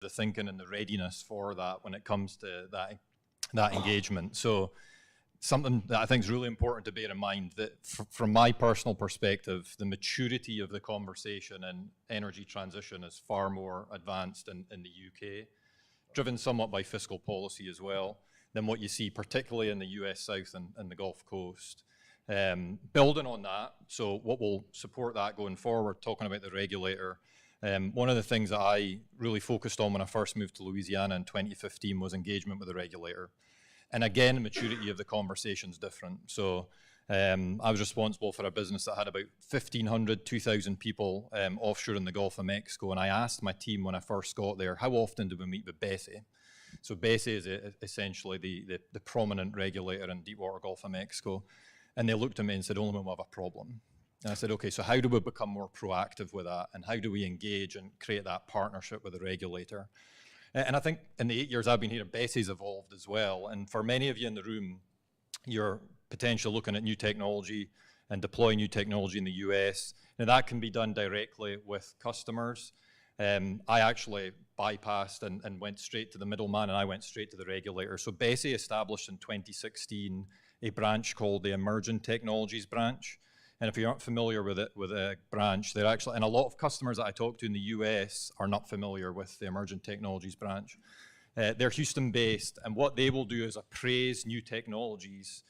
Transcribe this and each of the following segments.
the thinking and the readiness for that when it comes to that engagement. So something that I think is really important to bear in mind, that from my personal perspective, the maturity of the conversation in energy transition is far more advanced in the UK, driven somewhat by fiscal policy as well, than what you see particularly in the US South and the Gulf Coast. Building on that, so what will support that going forward, talking about the regulator, one of the things that I really focused on when I first moved to Louisiana in 2015 was engagement with the regulator. And again, the maturity of the conversation is different. So I was responsible for a business that had about 1,500, 2,000 people offshore in the Gulf of Mexico. And I asked my team when I first got there, how often do we meet with BSE? So BSE is essentially the prominent regulator in deepwater Gulf of Mexico. And they looked at me and said, only when we have a problem. And I said, okay, so how do we become more proactive with that? And how do we engage and create that partnership with the regulator? And I think in the 8 years I've been here, BSE's evolved as well. And for many of you in the room, you're potentially looking at new technology and deploying new technology in the US. Now that can be done directly with customers. I actually bypassed and went straight to the middleman, and I went straight to the regulator. So BSE established in 2016 a branch called the Emerging Technologies branch. And if you aren't familiar with a branch, they're actually, and a lot of customers that I talk to in the US are not familiar with the Emerging Technologies branch. They're Houston-based, and what they will do is appraise new technologies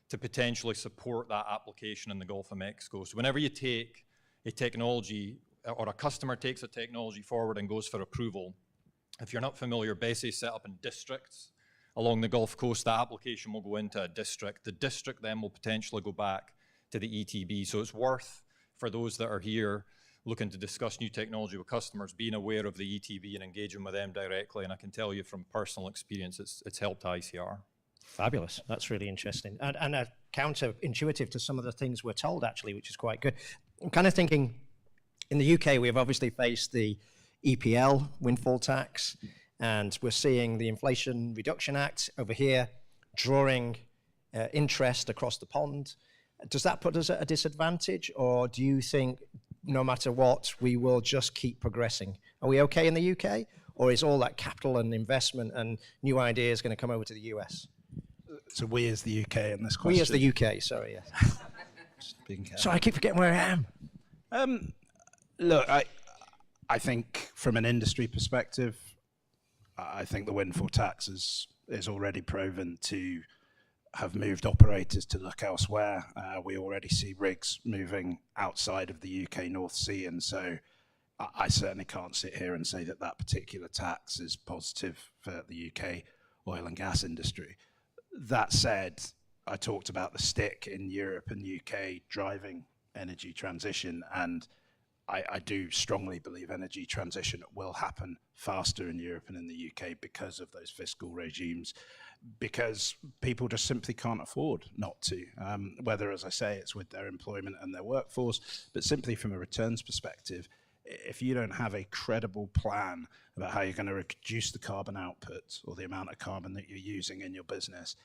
to potentially support that application in the Gulf of Mexico. So whenever you take a technology, or a customer takes a technology forward and goes for approval, if you're not familiar, BSE is set up in districts along the Gulf Coast. That application will go into a district. The district then will potentially go back to the ETB. So it's worth, for those that are here looking to discuss new technology with customers, being aware of the ETB and engaging with them directly. And I can tell you from personal experience, it's helped ICR. Fabulous. That's really interesting. And counterintuitive to some of the things we're told, actually, which is quite good. I'm kind of thinking, in the UK, we've obviously faced the EPL windfall tax, and we're seeing the Inflation Reduction Act over here drawing interest across the pond. Does that put us at a disadvantage, or do you think no matter what, we will just keep progressing? Are we okay in the UK, or is all that capital and investment and new ideas going to come over to the US? So we as the UK in this question? We as the UK, sorry, yes. Sorry, I keep forgetting where I am. Look, I think from an industry perspective, I think the windfall tax is already proven to have moved operators to look elsewhere. We already see rigs moving outside of the UK North Sea, and so I certainly can't sit here and say that that particular tax is positive for the UK oil and gas industry. That said, I talked about the stick in Europe and UK driving energy transition, and I do strongly believe energy transition will happen faster in Europe and in the UK because of those fiscal regimes, because people just simply can't afford not to, whether, as I say, it's with their employment and their workforce, but simply from a returns perspective. If you don't have a credible plan about how you're going to reduce the carbon output or the amount of carbon that you're using in your business,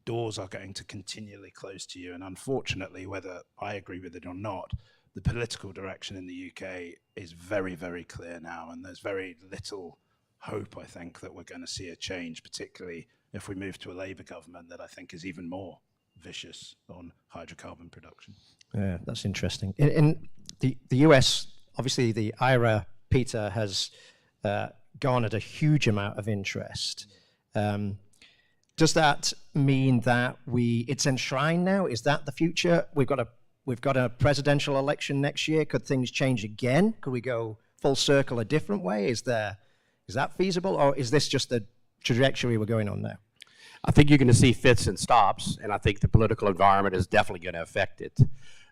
doors are going to continually close to you. And unfortunately, whether I agree with it or not, the political direction in the UK is very, very clear now, and there's very little hope, I think, that we're going to see a change, particularly if we move to a Labour government that I think is even more vicious on hydrocarbon production. Yeah, that's interesting. In the US, obviously the IRA, Peter, has garnered a huge amount of interest. Does that mean that it's enshrined now? Is that the future? We've got a presidential election next year. Could things change again? Could we go full circle a different way? Is that feasible, or is this just the trajectory we're going on now? I think you're going to see fits and stops, and I think the political environment is definitely going to affect it.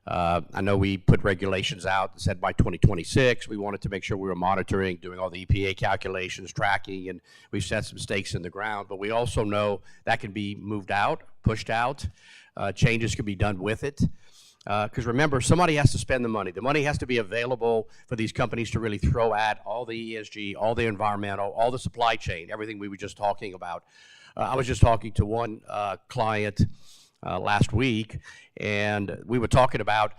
I know we put regulations out that said by 2026, we wanted to make sure we were monitoring, doing all the EPA calculations, tracking, and we've set some stakes in the ground. But we also know that can be moved out, pushed out. Changes can be done with it. Because remember, somebody has to spend the money. The money has to be available for these companies to really throw at all the ESG, all the environmental, all the supply chain, everything we were just talking about. I was just talking to one client last week, and we were talking about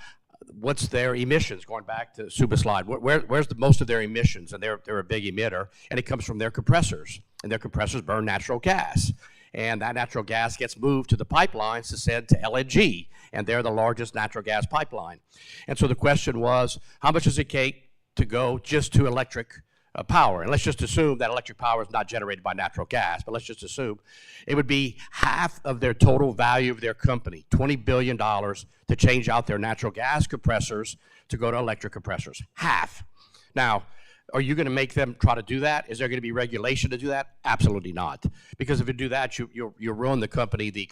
what's their emissions, going back to Suba's slide, where's the most of their emissions? And they're a big emitter, and it comes from their compressors, and their compressors burn natural gas. And that natural gas gets moved to the pipelines to send to LNG, and they're the largest natural gas pipeline. And so the question was, how much does it take to go just to electric power? And let's just assume that electric power is not generated by natural gas, but let's just assume it would be half of their total value of their company, $20 billion, to change out their natural gas compressors to go to electric compressors. Half. Now, are you going to make them try to do that? Is there going to be regulation to do that? Absolutely not. Because if you do that, you ruin the company, the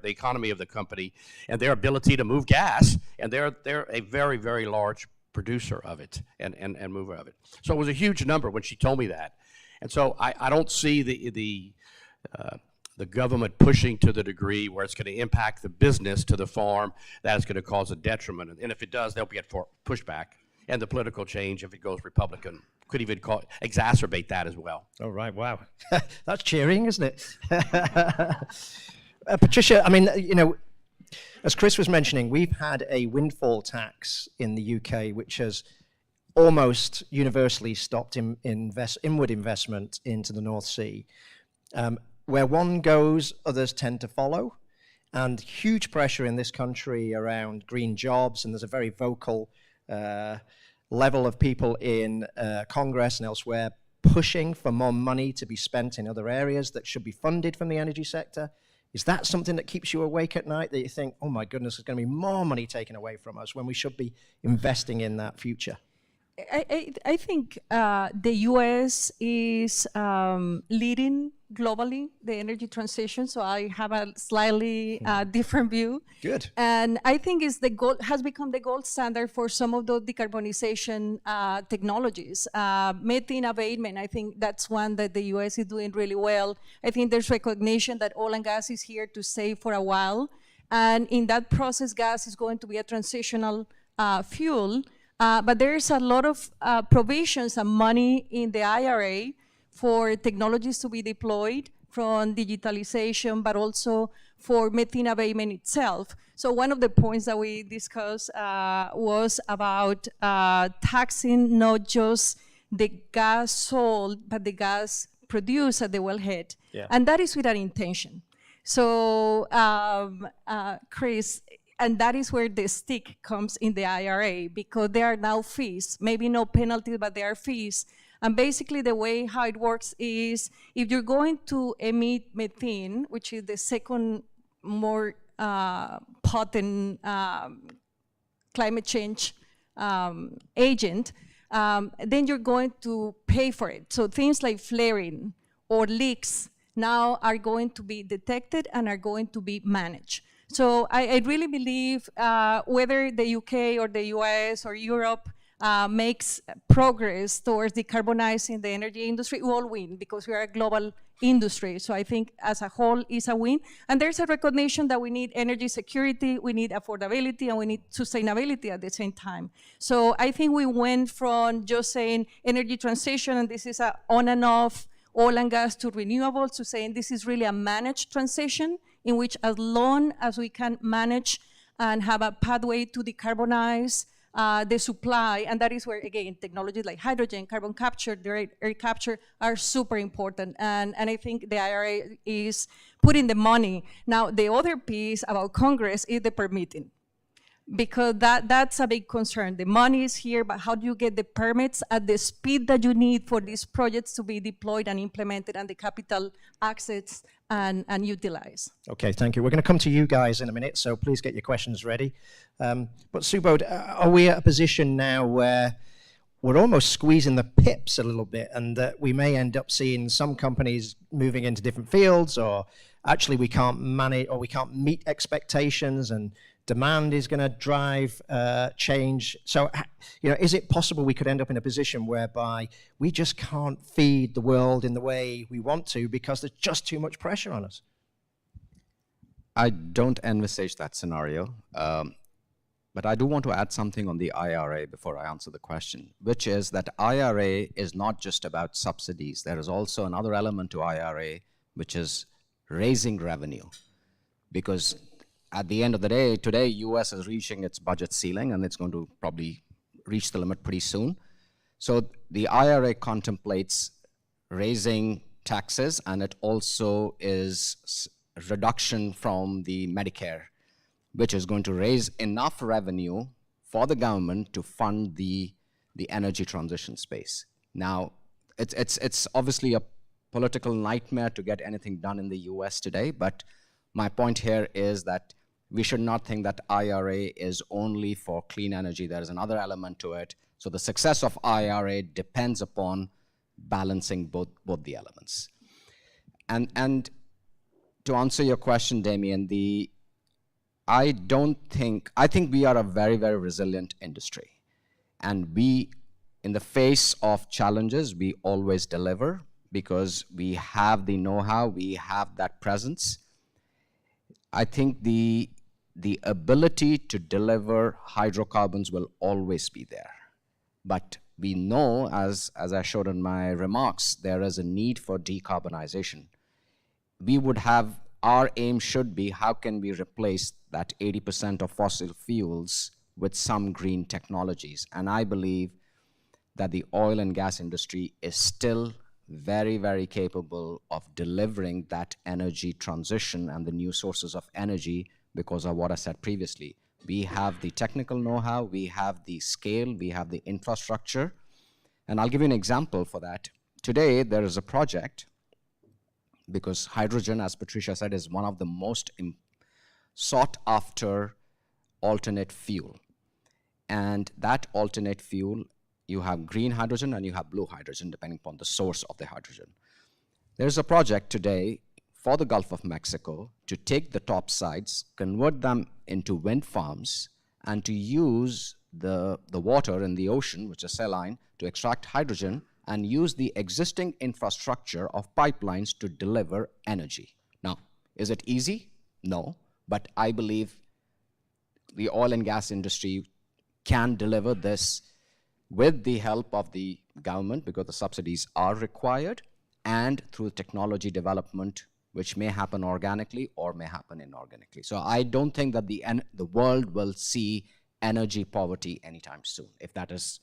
economy of the company, and their ability to move gas. And they're a very, very large producer of it and mover of it. So it was a huge number when she told me that. And so I don't see the government pushing to the degree where it's going to impact the business to the farm that is going to cause a detriment. And if it does, there'll be a pushback. And the political change, if it goes Republican, could even exacerbate that as well. Oh, right. Wow. That's cheering, isn't it? Patricia, I mean, you know, as Chris was mentioning, we've had a windfall tax in the UK, which has almost universally stopped inward investment into the North Sea. Where one goes, others tend to follow. And huge pressure in this country around green jobs, and there's a very vocal level of people in Congress and elsewhere pushing for more money to be spent in other areas that should be funded from the energy sector. Is that something that keeps you awake at night, that you think, oh my goodness, there's going to be more money taken away from us when we should be investing in that future? I think the U.S. is leading globally the energy transition, so I have a slightly different view. Good. And I think has become the gold standard for some of the decarbonization technologies. Methane abatement, I think that's one that the U.S. is doing really well. I think there's recognition that oil and gas is here to stay for a while, and in that process, gas is going to be a transitional fuel. But there's a lot of provisions and money in the IRA for technologies to be deployed from digitalization, but also for methane abatement itself. So one of the points that we discussed was about taxing not just the gas sold, but the gas produced at the wellhead. Yeah. And that is with an intention. So, Chris, and that is where the stick comes in the IRA, because there are now fees, maybe no penalties, but there are fees. And basically the way how it works is, if you're going to emit methane, which is the second more potent climate change agent, then you're going to pay for it. So things like flaring or leaks now are going to be detected and are going to be managed. So I really believe whether the UK or the US or Europe makes progress towards decarbonizing the energy industry, we all win, because we are a global industry. So I think as a whole is a win. And there's a recognition that we need energy security, we need affordability, and we need sustainability at the same time. So I think we went from just saying energy transition, and this is a on and off oil and gas to renewables, to saying this is really a managed transition, in which as long as we can manage and have a pathway to decarbonize the supply, and that is where, again, technologies like hydrogen, carbon capture, direct air capture are super important. And I think the IRA is putting the money. Now, the other piece about Congress is the permitting, because that's a big concern. The money is here, but how do you get the permits at the speed that you need for these projects to be deployed and implemented, and the capital access and utilize? Okay, thank you. We're going to come to you guys in a minute, so please get your questions ready. But Subodh, are we at a position now where we're almost squeezing the pips a little bit, and that we may end up seeing some companies moving into different fields, or actually we can't manage, or we can't meet expectations, and demand is going to drive change? So, you know, is it possible we could end up in a position whereby we just can't feed the world in the way we want to because there's just too much pressure on us? I don't envisage that scenario, but I do want to add something on the IRA before I answer the question, which is that IRA is not just about subsidies. There is also another element to IRA, which is raising revenue, because at the end of the day, today, US is reaching its budget ceiling, and it's going to probably reach the limit pretty soon. So the IRA contemplates raising taxes, and it also is reduction from the Medicare, which is going to raise enough revenue for the government to fund the energy transition space. Now, it's obviously a political nightmare to get anything done in the US today, but my point here is that we should not think that IRA is only for clean energy. There is another element to it. So the success of IRA depends upon balancing both the elements. And to answer your question, Damien, I think we are a very, very resilient industry. And we, in the face of challenges, we always deliver because we have the know-how, we have that presence. I think the ability to deliver hydrocarbons will always be there. But we know, as I showed in my remarks, there is a need for decarbonization. Our aim should be, how can we replace that 80% of fossil fuels with some green technologies? And I believe that the oil and gas industry is still very, very capable of delivering that energy transition and the new sources of energy because of what I said previously. We have the technical know-how, we have the scale, we have the infrastructure. And I'll give you an example for that. Today, there is a project, because hydrogen, as Patricia said, is one of the most sought after alternate fuel. And that alternate fuel, you have green hydrogen and you have blue hydrogen, depending upon the source of the hydrogen. There's a project today for the Gulf of Mexico to take the top sites, convert them into wind farms, and to use the water in the ocean, which is saline, to extract hydrogen and use the existing infrastructure of pipelines to deliver energy. Now, is it easy? No, but I believe the oil and gas industry can deliver this with the help of the government, because the subsidies are required, and through technology development, which may happen organically or may happen inorganically. So I don't think that the world will see energy poverty anytime soon. If that is,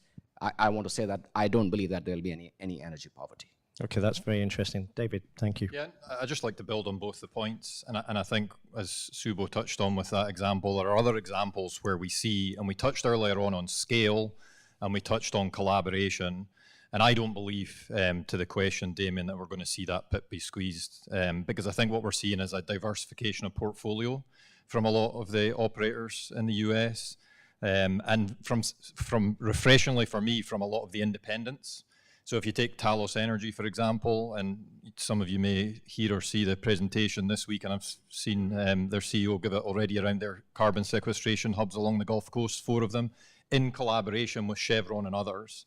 I want to say that I don't believe that there will be any energy poverty. Okay, that's very interesting. David, thank you. Yeah, I'd just like to build on both the points. And I think, as Subo touched on with that example, there are other examples where we see, and we touched earlier on scale, and we touched on collaboration. And I don't believe, to the question, Damien, that we're going to see that pip be squeezed, because I think what we're seeing is a diversification of portfolio from a lot of the operators in the US, and from refreshingly for me, from a lot of the independents. So if you take Talos Energy, for example, and some of you may hear or see the presentation this week, and I've seen their CEO give it already around their carbon sequestration hubs along the Gulf Coast, 4 of them, in collaboration with Chevron and others.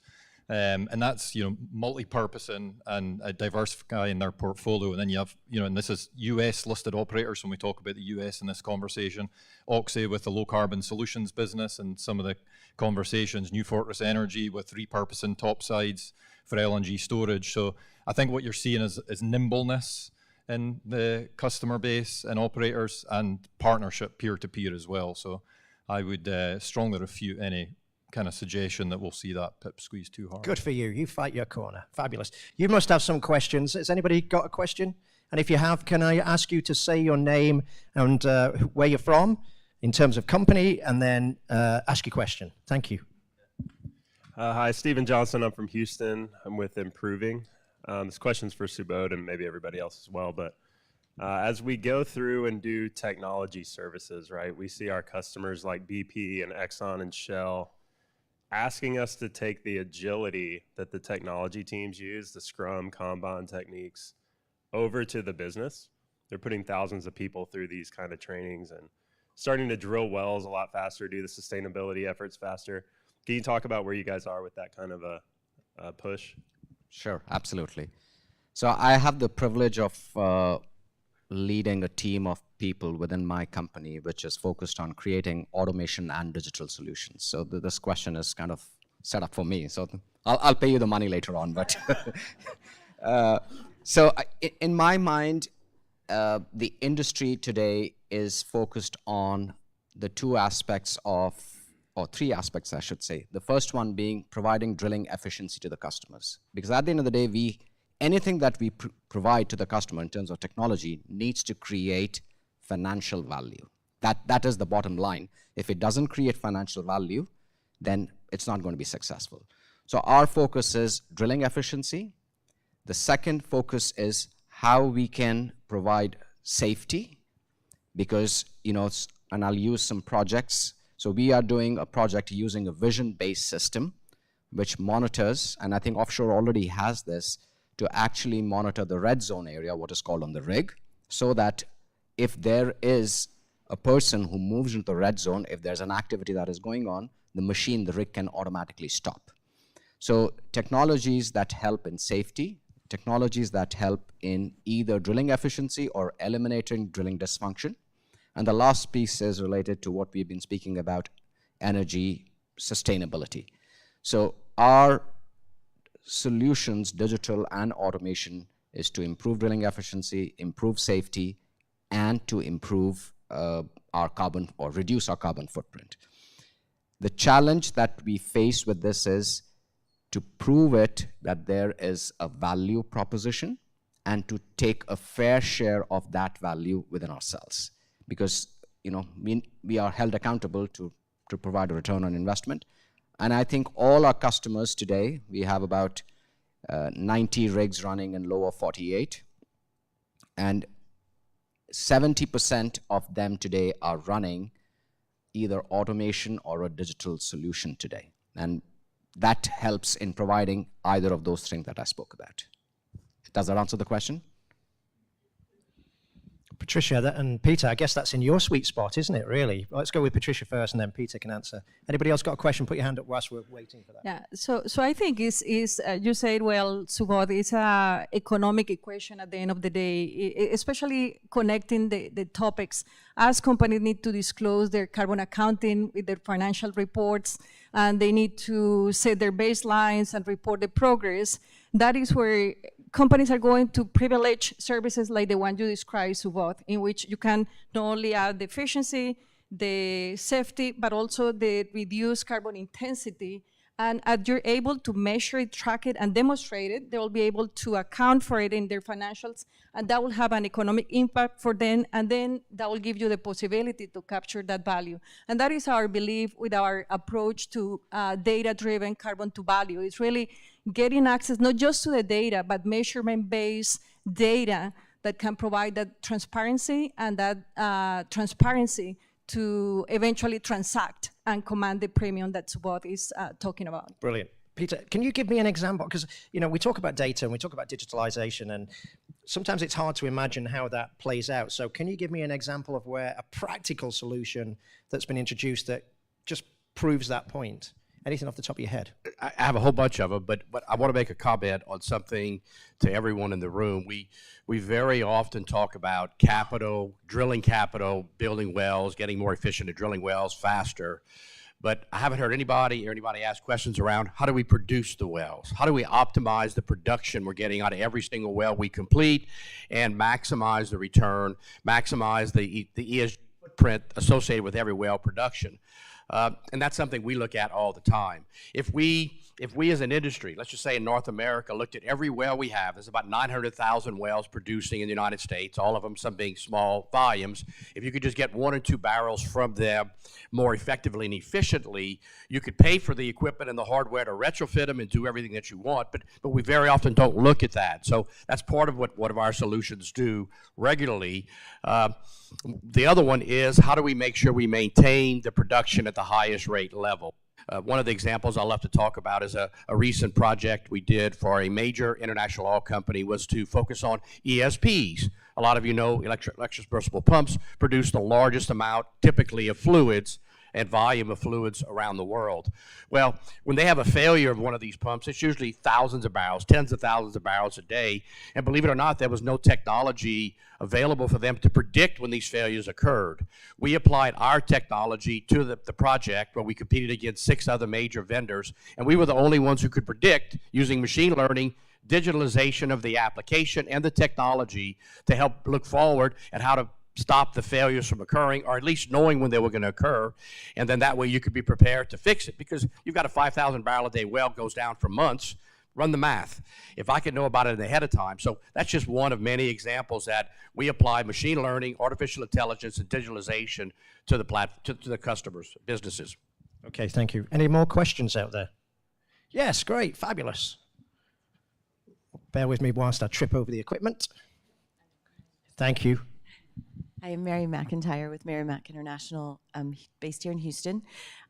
And that's, multi-purpose and diversifying their portfolio. And then you have, and this is US listed operators when we talk about the US in this conversation. Oxy with the low carbon solutions business and some of the conversations, New Fortress Energy with repurposing topsides for LNG storage. So I think what you're seeing is nimbleness in the customer base and operators, and partnership peer-to-peer as well. So I would strongly refute any kind of suggestion that we'll see that pip squeeze too hard. Good for you. You fight your corner. Fabulous. You must have some questions. Has anybody got a question? And if you have, can I ask you to say your name and where you're from in terms of company, and then ask your question. Thank you. Hi, Stephen Johnson. I'm from Houston. I'm with Improving. This question's for Subodh and maybe everybody else as well. But as we go through and do technology services, right, we see our customers like BP and Exxon and Shell asking us to take the agility that the technology teams use, the Scrum, Kanban techniques, over to the business. They're putting thousands of people through these kind of trainings and starting to drill wells a lot faster, do the sustainability efforts faster. Can you talk about where you guys are with that kind of a push? Sure, absolutely. So I have the privilege of leading a team of people within my company, which is focused on creating automation and digital solutions. So this question is kind of set up for me. So I'll pay you the money later on. But in my mind, the industry today is focused on the two aspects of, or three aspects, I should say. The first one being providing drilling efficiency to the customers. Because at the end of the day, anything that we provide to the customer in terms of technology needs to create financial value. That is the bottom line. If it doesn't create financial value, then it's not going to be successful. So our focus is drilling efficiency. The second focus is how we can provide safety, because, and I'll use some projects. So we are doing a project using a vision-based system which monitors, and I think offshore already has this, to actually monitor the red zone area, what is called on the rig, so that if there is a person who moves into the red zone, if there's an activity that is going on, the rig can automatically stop. So technologies that help in safety, technologies that help in either drilling efficiency or eliminating drilling dysfunction. And the last piece is related to what we've been speaking about, energy sustainability. So our solutions, digital and automation, is to improve drilling efficiency, improve safety, and to improve our carbon, or reduce our carbon footprint. The challenge that we face with this is to prove it that there is a value proposition and to take a fair share of that value within ourselves. Because we are held accountable to provide a return on investment. And I think all our customers today, we have about 90 rigs running in lower 48. And 70% of them today are running either automation or a digital solution today. And that helps in providing either of those things that I spoke about. Does that answer the question? Patricia and Peter, I guess that's in your sweet spot, isn't it, really? Let's go with Patricia first, and then Peter can answer. Anybody else got a question? Put your hand up whilst we're waiting for that. Yeah, so I think you said, well, Subodh, it's an economic equation at the end of the day, especially connecting the topics. As companies need to disclose their carbon accounting with their financial reports, and they need to set their baselines and report the progress, that is where companies are going to privilege services like the one you described, Subodh, in which you can not only add the efficiency, the safety, but also the reduced carbon intensity. And as you're able to measure it, track it, and demonstrate it, they will be able to account for it in their financials, and that will have an economic impact for them, and then that will give you the possibility to capture that value. And that is our belief with our approach to data-driven carbon to value. It's really getting access not just to the data, but measurement-based data that can provide that transparency, and that transparency to eventually transact and command the premium that Subodh is talking about. Brilliant. Peter, can you give me an example? Because we talk about data and we talk about digitalization, and sometimes it's hard to imagine how that plays out. So can you give me an example of where a practical solution that's been introduced that just proves that point? Anything off the top of your head? I have a whole bunch of them, but I want to make a comment on something to everyone in the room. We very often talk about capital, drilling capital, building wells, getting more efficient at drilling wells faster. But I haven't heard anybody ask questions around how do we produce the wells? How do we optimize the production we're getting out of every single well we complete and maximize the return, maximize the ESG footprint associated with every well production? And that's something we look at all the time. If we as an industry, let's just say in North America, looked at every well we have, there's about 900,000 wells producing in the United States, all of them, some being small volumes. If you could just get 1 or 2 barrels from them more effectively and efficiently, you could pay for the equipment and the hardware to retrofit them and do everything that you want, but we very often don't look at that. So that's part of what one of our solutions do regularly. The other one is, how do we make sure we maintain the production at the highest rate level? One of the examples I'll love to talk about is a recent project we did for a major international oil company was to focus on ESPs. A lot of you know electric submersible pumps produce the largest amount, typically, of fluids and volume of fluids around the world. Well, when they have a failure of one of these pumps, it's usually thousands of barrels, tens of thousands of barrels a day. And believe it or not, there was no technology available for them to predict when these failures occurred. We applied our technology to the project where we competed against 6 other major vendors, and we were the only ones who could predict, using machine learning, digitalization of the application and the technology, to help look forward at how to stop the failures from occurring, or at least knowing when they were going to occur, and then that way you could be prepared to fix it. Because you've got a 5,000 barrel a day well goes down for months. Run the math. If I could know about it ahead of time. So that's just one of many examples that we apply machine learning, artificial intelligence, and digitalization to the customers, businesses. Okay, thank you. Any more questions out there? Yes, great, fabulous. Bear with me whilst I trip over the equipment. Thank you. I am Mary McIntyre with Mary Mac International, based here in Houston.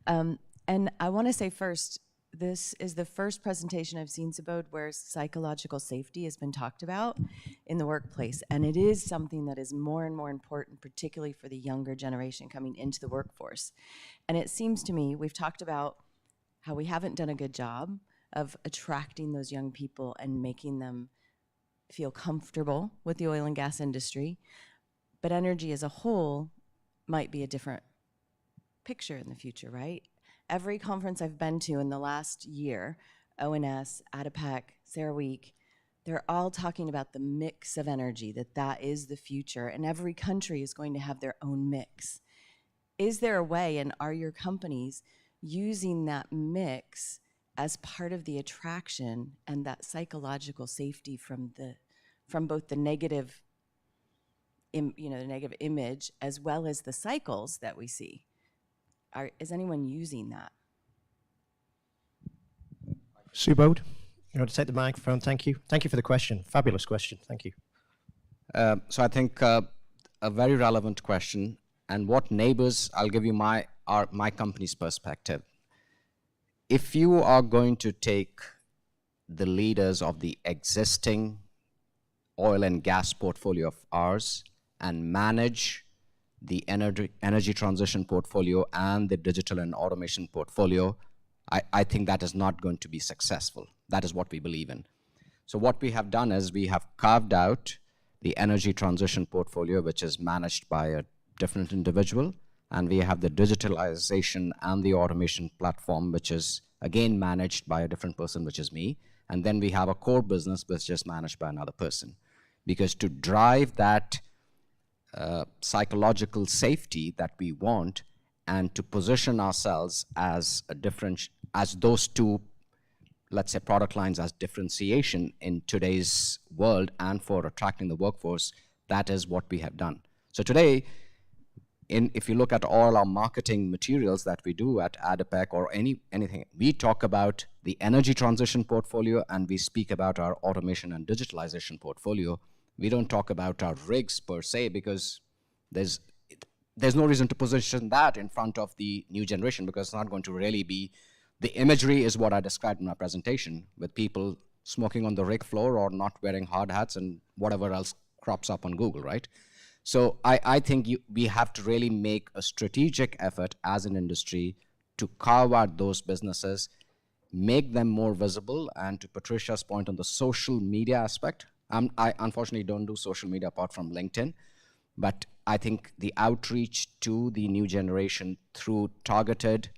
And I want to say first, this is the first presentation I've seen, Subodh, where psychological safety has been talked about in the workplace. And it is something that is more and more important, particularly for the younger generation coming into the workforce. And it seems to me, we've talked about how we haven't done a good job of attracting those young people and making them feel comfortable with the oil and gas industry. But energy as a whole might be a different picture in the future, right? Every conference I've been to in the last year, ONS, ADIPEC, CERAWeek, they're all talking about the mix of energy, that is the future, and every country is going to have their own mix. Is there a way, and are your companies using that mix as part of the attraction and that psychological safety from both the negative, the negative image as well as the cycles that we see? Is anyone using that? Subodh, you want to take the microphone? Thank you. Thank you for the question. Fabulous question. Thank you. So I think a very relevant question. And what neighbors, I'll give you my company's perspective. If you are going to take the leaders of the existing oil and gas portfolio of ours and manage the energy transition portfolio and the digital and automation portfolio, I think that is not going to be successful. That is what we believe in. So what we have done is we have carved out the energy transition portfolio, which is managed by a different individual, and we have the digitalization and the automation platform, which is again managed by a different person, which is me. And then we have a core business which is managed by another person. Because to drive that psychological safety that we want, and to position ourselves as those two, let's say, product lines as differentiation in today's world and for attracting the workforce, that is what we have done. So today, if you look at all our marketing materials that we do at ADIPEC or anything, we talk about the energy transition portfolio and we speak about our automation and digitalization portfolio. We don't talk about our rigs per se, because there's no reason to position that in front of the new generation, because it's not going to really be, the imagery is what I described in my presentation, with people smoking on the rig floor or not wearing hard hats and whatever else crops up on Google, right? So I think we have to really make a strategic effort as an industry to carve out those businesses, make them more visible, and to Patricia's point on the social media aspect, I unfortunately don't do social media apart from LinkedIn, but I think the outreach to the new generation through targeted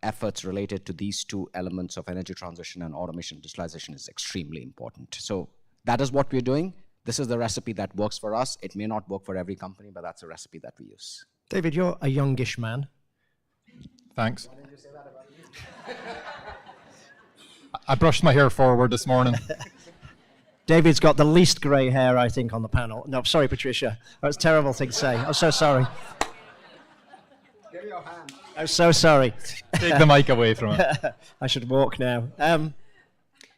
efforts related to these two elements of energy transition and automation digitalization is extremely important. So that is what we're doing. This is the recipe that works for us. It may not work for every company, but that's a recipe that we use. David, you're a youngish man. Thanks. Why didn't you say that about you? I brushed my hair forward this morning. David's got the least grey hair, I think, on the panel. No, sorry, Patricia. That's a terrible thing to say. I'm so sorry. Give me your hand. I'm so sorry. Take the mic away from it. I should walk now.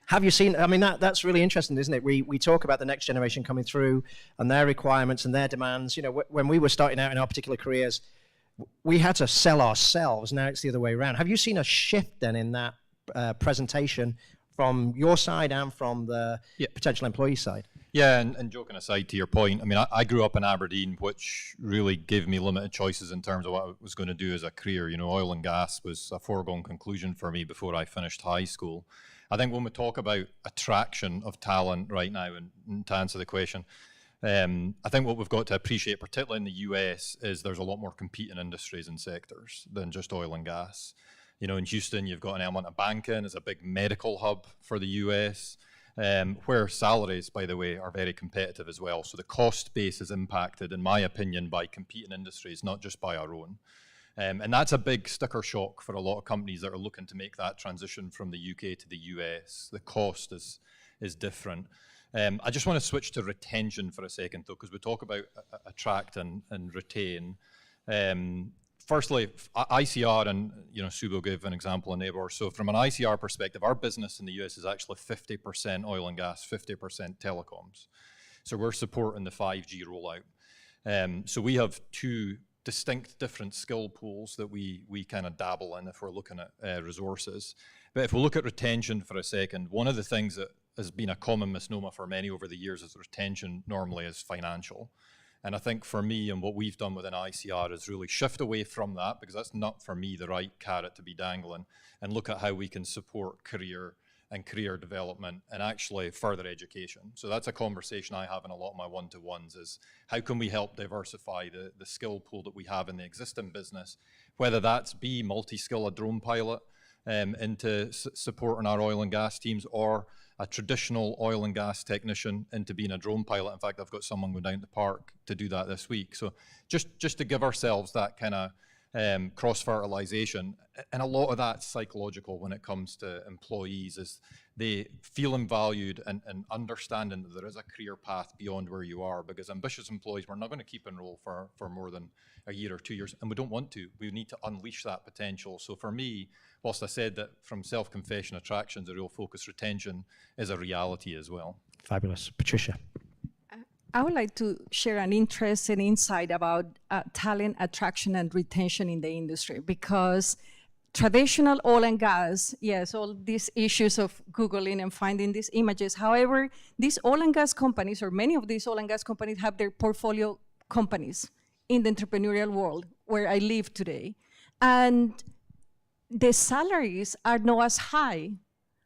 Have you seen, I mean, that's really interesting, isn't it? We talk about the next generation coming through and their requirements and their demands. You know, when we were starting out in our particular careers, we had to sell ourselves. Now it's the other way around. Have you seen a shift then in that presentation from your side and from the potential employee side? Yeah, and joking aside to your point, I mean, I grew up in Aberdeen, which really gave me limited choices in terms of what I was going to do as a career. You know, oil and gas was a foregone conclusion for me before I finished high school. I think when we talk about attraction of talent right now, and to answer the question, I think what we've got to appreciate, particularly in the US, is there's a lot more competing industries and sectors than just oil and gas. You know, in Houston, you've got an element of banking as a big medical hub for the US. where salaries, by the way, are very competitive as well. So the cost base is impacted, in my opinion, by competing industries, not just by our own. And that's a big sticker shock for a lot of companies that are looking to make that transition from the UK to the US. The cost is different. I just want to switch to retention for a second, though, because we talk about attract and retain. Firstly, ICR, and Subo gave an example in neighbor. So from an ICR perspective, our business in the US is actually 50% oil and gas, 50% telecoms. So we're supporting the 5G rollout. So we have two distinct different skill pools that we kind of dabble in if we're looking at resources. But if we look at retention for a second, one of the things that has been a common misnomer for many over the years is retention normally is financial. And I think for me and what we've done within ICR is really shift away from that, because that's not for me the right carrot to be dangling, and look at how we can support career and career development and actually further education. So that's a conversation I have in a lot of my one-to-ones, is how can we help diversify the skill pool that we have in the existing business, whether that's be multi-skill a drone pilot into supporting our oil and gas teams, or a traditional oil and gas technician into being a drone pilot. In fact, I've got someone going down to the park to do that this week. So just to give ourselves that kind of cross-fertilization, and a lot of that's psychological when it comes to employees, is they feeling valued and understanding that there is a career path beyond where you are, because ambitious employees, we're not going to keep enroll for more than a year or 2 years, and we don't want to. We need to unleash that potential. So for me, whilst I said that from self-confession, attraction's a real focus, retention is a reality as well. Fabulous. Patricia. I would like to share an interesting insight about talent attraction and retention in the industry, because traditional oil and gas, yes, all these issues of Googling and finding these images. However, these oil and gas companies, or many of these oil and gas companies, have their portfolio companies in the entrepreneurial world where I live today. And the salaries are not as high.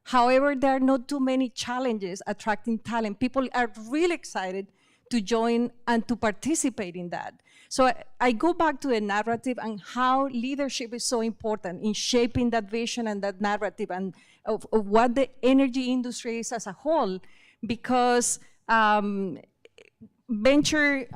However, there are not too many challenges attracting talent. People are really excited to join and to participate in that. So I go back to the narrative and how leadership is so important in shaping that vision and that narrative, and of what the energy industry is as a whole, because venture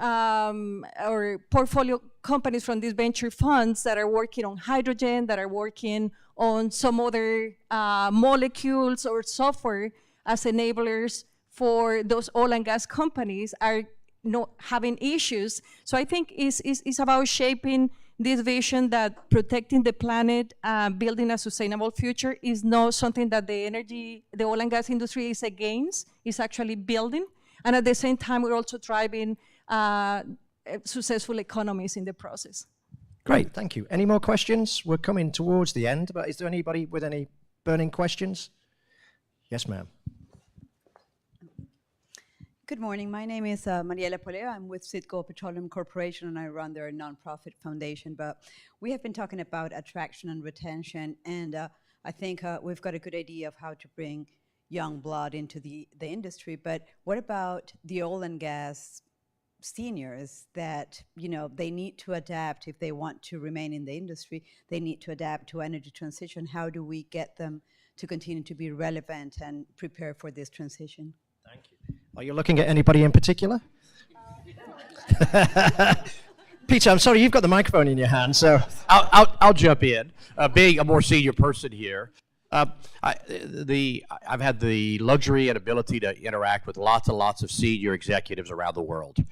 or portfolio companies from these venture funds that are working on hydrogen, that are working on some other molecules or software as enablers for those oil and gas companies are not having issues. So I think it's about shaping this vision that protecting the planet, building a sustainable future is not something that the oil and gas industry is against, it's actually building. And at the same time, we're also driving successful economies in the process. Great, thank you. Any more questions? We're coming towards the end, but is there anybody with any burning questions? Yes, ma'am. Good morning. My name is Mariela Poleo. I'm with Citgo Petroleum Corporation, and I run their nonprofit foundation. But we have been talking about attraction and retention, and I think we've got a good idea of how to bring young blood into the industry. But what about the oil and gas seniors that, they need to adapt if they want to remain in the industry? They need to adapt to energy transition. How do we get them to continue to be relevant and prepare for this transition? Thank you. Are you looking at anybody in particular? Peter, I'm sorry, you've got the microphone in your hand, so. I'll jump in. Being a more senior person here, I've had the luxury and ability to interact with lots and lots of senior executives around the world.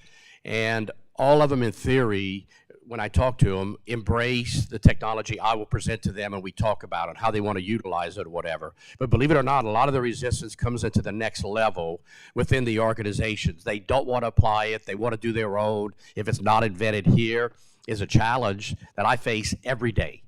And all of them, in theory, when I talk to them, embrace the technology I will present to them, and we talk about it, how they want to utilize it or whatever. But believe it or not, a lot of the resistance comes into the next level within the organizations. They don't want to apply it. They want to do their own. If it's not invented here, is a challenge that I face every day.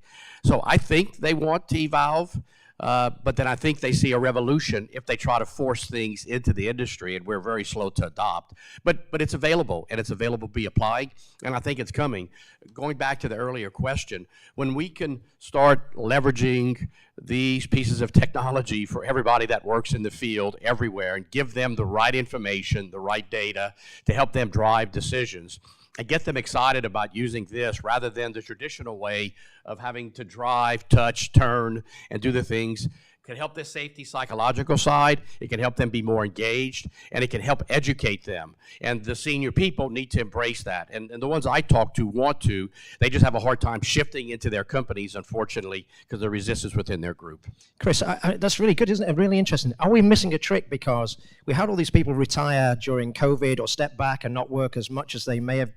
So I think they want to evolve. But then I think they see a revolution if they try to force things into the industry, and we're very slow to adopt. But it's available, and it's available to be applied, and I think it's coming. Going back to the earlier question, when we can start leveraging these pieces of technology for everybody that works in the field everywhere and give them the right information, the right data to help them drive decisions, and get them excited about using this rather than the traditional way of having to drive, touch, turn, and do the things. can help their safety psychological side, it can help them be more engaged, and it can help educate them. And the senior people need to embrace that. And the ones I talk to want to, they just have a hard time shifting into their companies, unfortunately, because of resistance within their group. Chris, that's really good, isn't it? Really interesting. Are we missing a trick because we had all these people retire during COVID or step back and not work as much as they may have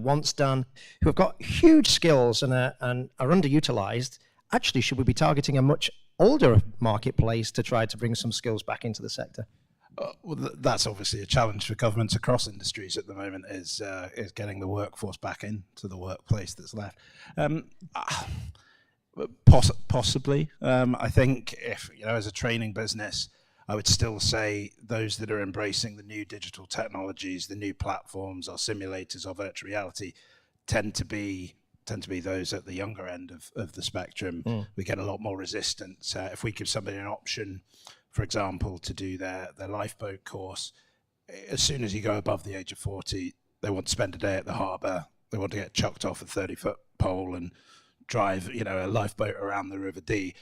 once done, who have got huge skills and are underutilized? Actually, should we be targeting a much older marketplace to try to bring some skills back into the sector? Well, that's obviously a challenge for governments across industries at the moment, is getting the workforce back into the workplace that's left. Possibly. I think if, as a training business, I would still say those that are embracing the new digital technologies, the new platforms, our simulators, our virtual reality, tend to be those at the younger end of the spectrum. We get a lot more resistance. If we give somebody an option, for example, to do their lifeboat course, as soon as you go above the age of 40, they want to spend a day at the harbour. They want to get chucked off a 30-foot pole and drive, a lifeboat around the River Dee.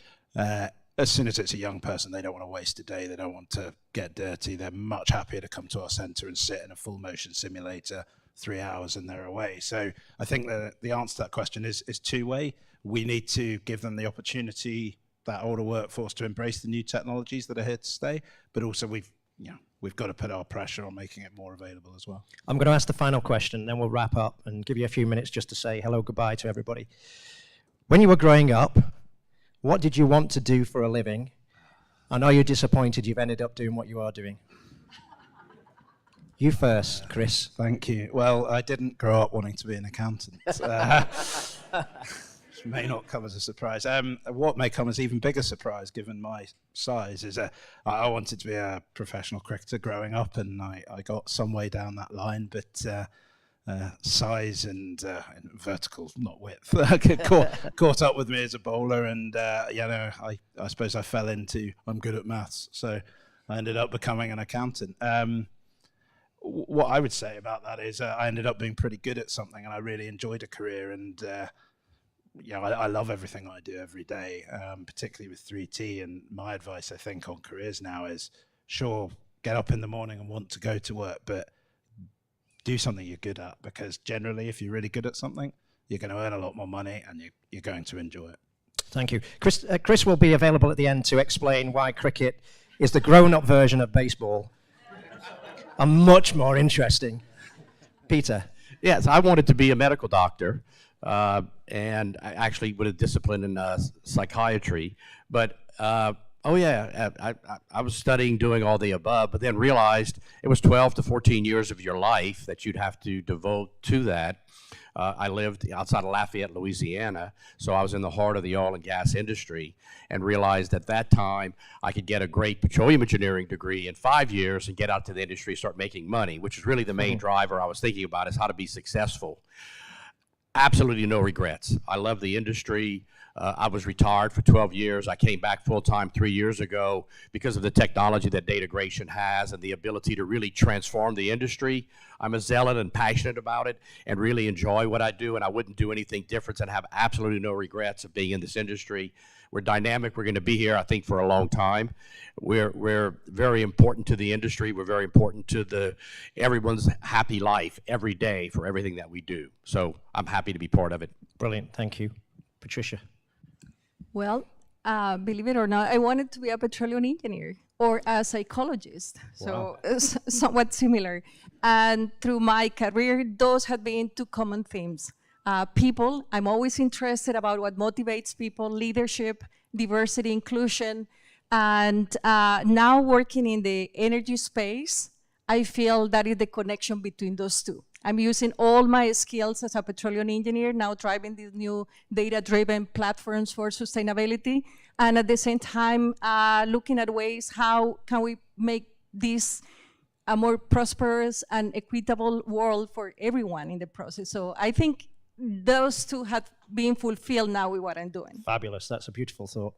As soon as it's a young person, they don't want to waste a day. They don't want to get dirty. They're much happier to come to our centre and sit in a full motion simulator 3 hours and they're away. So I think that the answer to that question is two-way. We need to give them the opportunity, that older workforce, to embrace the new technologies that are here to stay, but also we've got to put our pressure on making it more available as well. I'm going to ask the final question, then we'll wrap up and give you a few minutes just to say hello, goodbye to everybody. When you were growing up, what did you want to do for a living? And are you disappointed you've ended up doing what you are doing? You first, Chris. Thank you. Well, I didn't grow up wanting to be an accountant. Which may not come as a surprise. What may come as even bigger surprise, given my size, is I wanted to be a professional cricketer growing up, and I got some way down that line, but size and vertical, not width, caught up with me as a bowler, and I suppose I fell into I'm good at maths, so I ended up becoming an accountant. What I would say about that is I ended up being pretty good at something, and I really enjoyed a career, and I love everything I do every day, particularly with 3T. And my advice, I think, on careers now is, sure, get up in the morning and want to go to work, but do something you're good at, because generally, if you're really good at something, you're going to earn a lot more money and you're going to enjoy it. Thank you. Chris will be available at the end to explain why cricket is the grown-up version of baseball and much more interesting. Peter. Yes, I wanted to be a medical doctor, and I actually with a discipline in psychiatry. But I was studying, doing all the above, but then realized it was 12 to 14 years of your life that you'd have to devote to that. I lived outside of Lafayette, Louisiana, so I was in the heart of the oil and gas industry, and realized at that time I could get a great petroleum engineering degree in 5 years and get out to the industry and start making money, which is really the main driver I was thinking about, is how to be successful. Absolutely no regrets. I love the industry. I was retired for 12 years. I came back full-time 3 years ago because of the technology that Datagration has and the ability to really transform the industry. I'm a zealot and passionate about it and really enjoy what I do, and I wouldn't do anything different and have absolutely no regrets of being in this industry. We're dynamic. We're going to be here, I think, for a long time. We're very important to the industry. We're very important to everyone's happy life every day for everything that we do. So I'm happy to be part of it. Brilliant. Thank you. Patricia. Well, believe it or not, I wanted to be a petroleum engineer or a psychologist, so somewhat similar. And through my career, those have been two common themes. People, I'm always interested about what motivates people, leadership, diversity, inclusion, and now working in the energy space, I feel that is the connection between those two. I'm using all my skills as a petroleum engineer, now driving these new data-driven platforms for sustainability, and at the same time, looking at ways how can we make this a more prosperous and equitable world for everyone in the process. So I think those two have been fulfilled now with what I'm doing. Fabulous. That's a beautiful thought.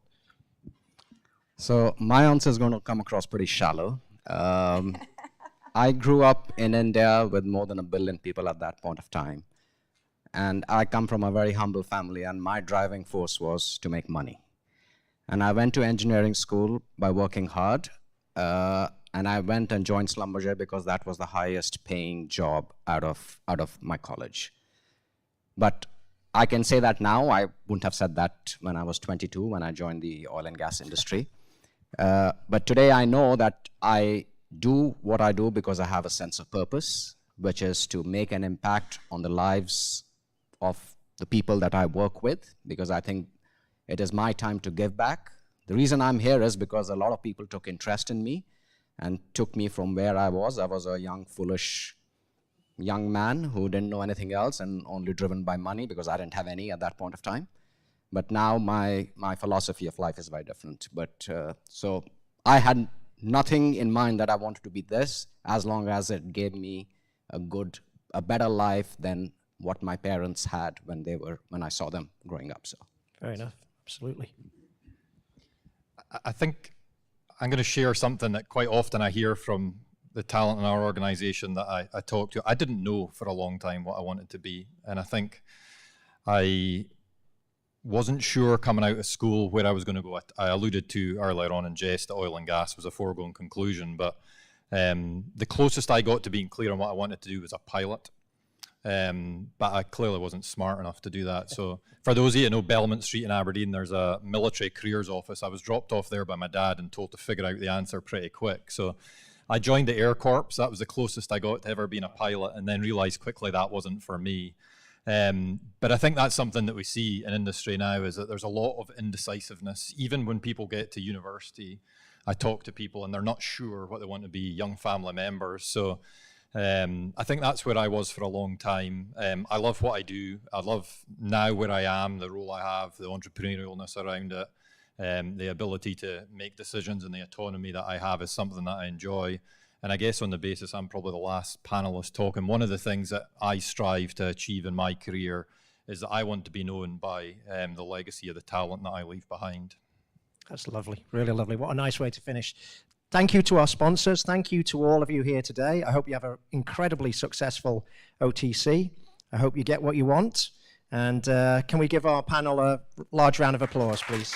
So my answer is going to come across pretty shallow. I grew up in India with more than 1 billion people at that point of time. And I come from a very humble family, and my driving force was to make money. And I went to engineering school by working hard. And I went and joined Schlumberger because that was the highest paying job out of my college. But I can say that now. I wouldn't have said that when I was 22, when I joined the oil and gas industry. But today I know that I do what I do because I have a sense of purpose, which is to make an impact on the lives of the people that I work with, because I think it is my time to give back. The reason I'm here is because a lot of people took interest in me and took me from where I was. I was a young, foolish young man who didn't know anything else and only driven by money because I didn't have any at that point of time. But now my philosophy of life is very different. But so I had nothing in mind that I wanted to be this, as long as it gave me a better life than what my parents had when I saw them growing up. So Fair enough, absolutely. I think I'm going to share something that quite often I hear from the talent in our organization that I talk to. I didn't know for a long time what I wanted to be. And I think I wasn't sure coming out of school where I was going to go. I alluded to earlier on in jest that oil and gas was a foregone conclusion, but the closest I got to being clear on what I wanted to do was a pilot. But I clearly wasn't smart enough to do that. So for those of you who know Belmont Street in Aberdeen, there's a military careers office. I was dropped off there by my dad and told to figure out the answer pretty quick. So I joined the Air Corps. That was the closest I got to ever being a pilot, and then realized quickly that wasn't for me. But I think that's something that we see in industry now, is that there's a lot of indecisiveness. Even when people get to university, I talk to people and they're not sure what they want to be, young family members. So I think that's where I was for a long time. I love what I do. I love now where I am, the role I have, the entrepreneurialness around it, the ability to make decisions, and the autonomy that I have is something that I enjoy. And I guess on the basis I'm probably the last panelist talking, one of the things that I strive to achieve in my career is that I want to be known by the legacy of the talent that I leave behind. That's lovely, really lovely. What a nice way to finish. Thank you to our sponsors. Thank you to all of you here today. I hope you have an incredibly successful OTC. I hope you get what you want. And can we give our panel a large round of applause, please?